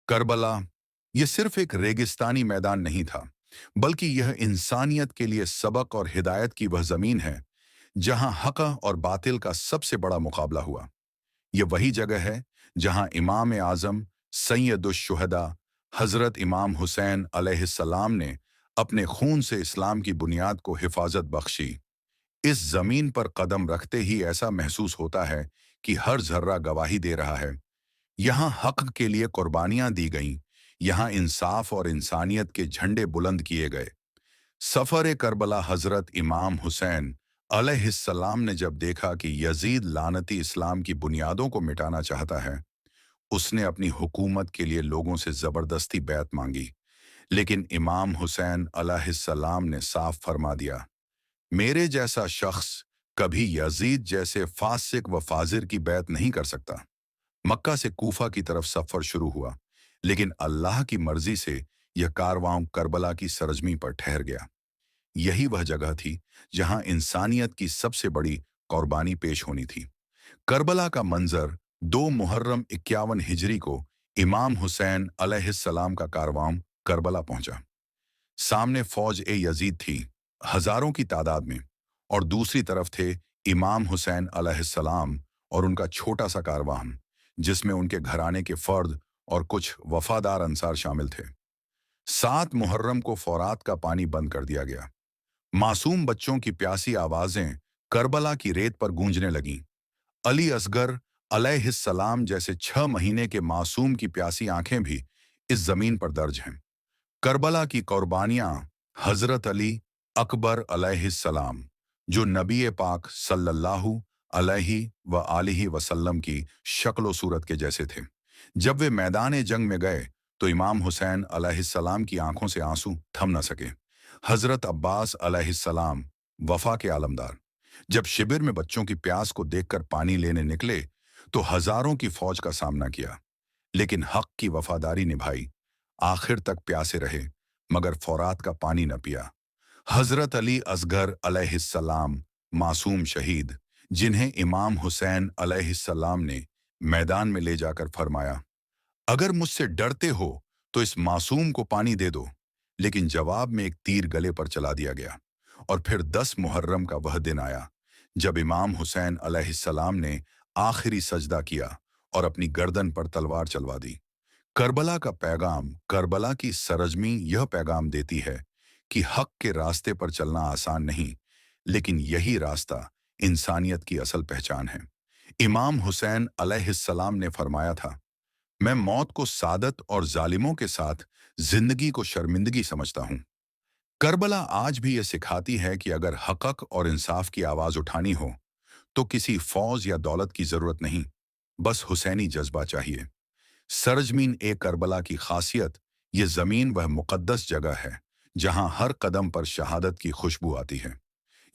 کربلا یہ صرف ایک ریگستانی میدان نہیں تھا، بلکہ یہ انسانیت کے لیے سبق اور ہدایت کی وہ زمین ہے جہاں حق اور باطل کا سب سے بڑا مقابلہ ہوا۔ یہ وہی جگہ ہے جہاں امام اعظم سید الشہداء حضرت امام حسین علیہ السلام نے اپنے خون سے اسلام کی بنیاد کو حفاظت بخشی۔ اس زمین پر قدم رکھتے ہی ایسا محسوس ہوتا ہے کہ ہر ذرہ گواہی دے رہا ہے۔ یہاں حق کے لیے قربانیاں دی گئیں، یہاں انصاف اور انسانیت کے جھنڈے بلند کیے گئے۔ سفر کربلا حضرت امام حسین علیہ السلام نے جب دیکھا کہ یزید لعنتی اسلام کی بنیادوں کو مٹانا چاہتا ہے، اس نے اپنی حکومت کے لیے لوگوں سے زبردستی بیعت مانگی، لیکن امام حسین علیہ السلام نے صاف فرما دیا، میرے جیسا شخص کبھی یزید جیسے فاسق و فاجر کی بیعت نہیں کر سکتا۔ مکہ سے کوفہ کی طرف سفر شروع ہوا، لیکن اللہ کی مرضی سے یہ کارواں کربلا کی سرزمین پر ٹھہر گیا۔ یہی وہ جگہ تھی جہاں انسانیت کی سب سے بڑی قربانی پیش ہونی تھی۔ کربلا کا منظر 2 محرم 51 ہجری کو امام حسین علیہ السلام کا کارواں کربلا پہنچا۔ سامنے فوج یزید تھی، ہزاروں کی تعداد میں، اور دوسری طرف تھے امام حسین علیہ السلام اور ان کا چھوٹا سا کارواں، جس میں ان کے گھرانے کے فرد اور کچھ وفادار انصار شامل تھے۔ 7 محرم کو فورات کا پانی بند کر دیا گیا۔ معصوم بچوں کی پیاسی آوازیں کربلا کی ریت پر گونجنے لگیں۔ علی اصغر علیہ السلام جیسے 6 مہینے کے معصوم کی پیاسی آنکھیں بھی اس زمین پر درج ہیں۔ کربلا کی قربانیاں حضرت علی اکبر علیہ السلام، جو نبی پاک صلی اللہ علیہ وآلہ وسلم کی شکل و صورت کے جیسے تھے، جب وہ میدان جنگ میں گئے تو امام حسین علیہ السلام کی آنکھوں سے آنسو تھم نہ سکے۔ حضرت عباس علیہ السلام وفا کے عالمدار، جب شبر میں بچوں کی پیاس کو دیکھ کر پانی لینے نکلے تو ہزاروں کی فوج کا سامنا کیا، لیکن حق کی وفاداری نبھائی، آخر تک پیاسے رہے مگر فورات کا پانی نہ پیا۔ حضرت علی اصغر علیہ السلام معصوم شہید، جنہیں امام حسین علیہ السلام نے میدان میں لے جا کر فرمایا، اگر مجھ سے ڈرتے ہو تو اس معصوم کو پانی دے دو، لیکن جواب میں ایک تیر گلے پر چلا دیا گیا۔ اور پھر 10 محرم کا وہ دن آیا جب امام حسین علیہ السلام نے آخری سجدہ کیا اور اپنی گردن پر تلوار چلوا دی۔ کربلا کا پیغام، کربلا کی سرزمین یہ پیغام دیتی ہے کہ حق کے راستے پر چلنا آسان نہیں، لیکن یہی راستہ انسانیت کی اصل پہچان ہے۔ امام حسین علیہ السلام نے فرمایا تھا، میں موت کو سعادت اور ظالموں کے ساتھ زندگی کو شرمندگی سمجھتا ہوں۔ کربلا آج بھی یہ سکھاتی ہے کہ اگر حق اور انصاف کی آواز اٹھانی ہو تو کسی فوج یا دولت کی ضرورت نہیں، بس حسینی جذبہ چاہیے۔ سرزمین کربلا کی خاصیت، یہ زمین وہ مقدس جگہ ہے جہاں ہر قدم پر شہادت کی خوشبو آتی ہے۔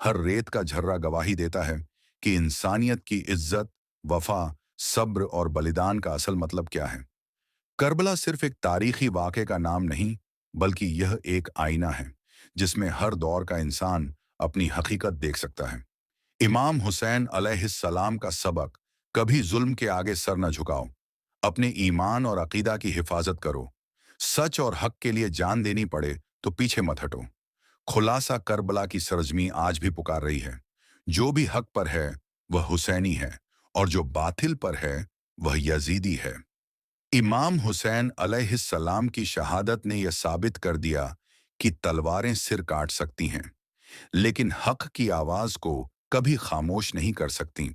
ہر ریت کا جھرا گواہی دیتا ہے کہ انسانیت کی عزت، وفا، صبر اور بلیدان کا اصل مطلب کیا ہے۔ کربلا صرف ایک تاریخی واقعے کا نام نہیں، بلکہ یہ ایک آئینہ ہے جس میں ہر دور کا انسان اپنی حقیقت دیکھ سکتا ہے۔ امام حسین علیہ السلام کا سبق، کبھی ظلم کے آگے سر نہ جھکاؤ، اپنے ایمان اور عقیدہ کی حفاظت کرو، سچ اور حق کے لیے جان دینی پڑے تو پیچھے مت ہٹو۔ خلاصہ، کربلا کی سرزمین آج بھی پکار رہی ہے، جو بھی حق پر ہے وہ حسینی ہے، اور جو باطل پر ہے وہ یزیدی ہے۔ امام حسین علیہ السلام کی شہادت نے یہ ثابت کر دیا کہ تلواریں سر کاٹ سکتی ہیں، لیکن حق کی آواز کو کبھی خاموش نہیں کر سکتی۔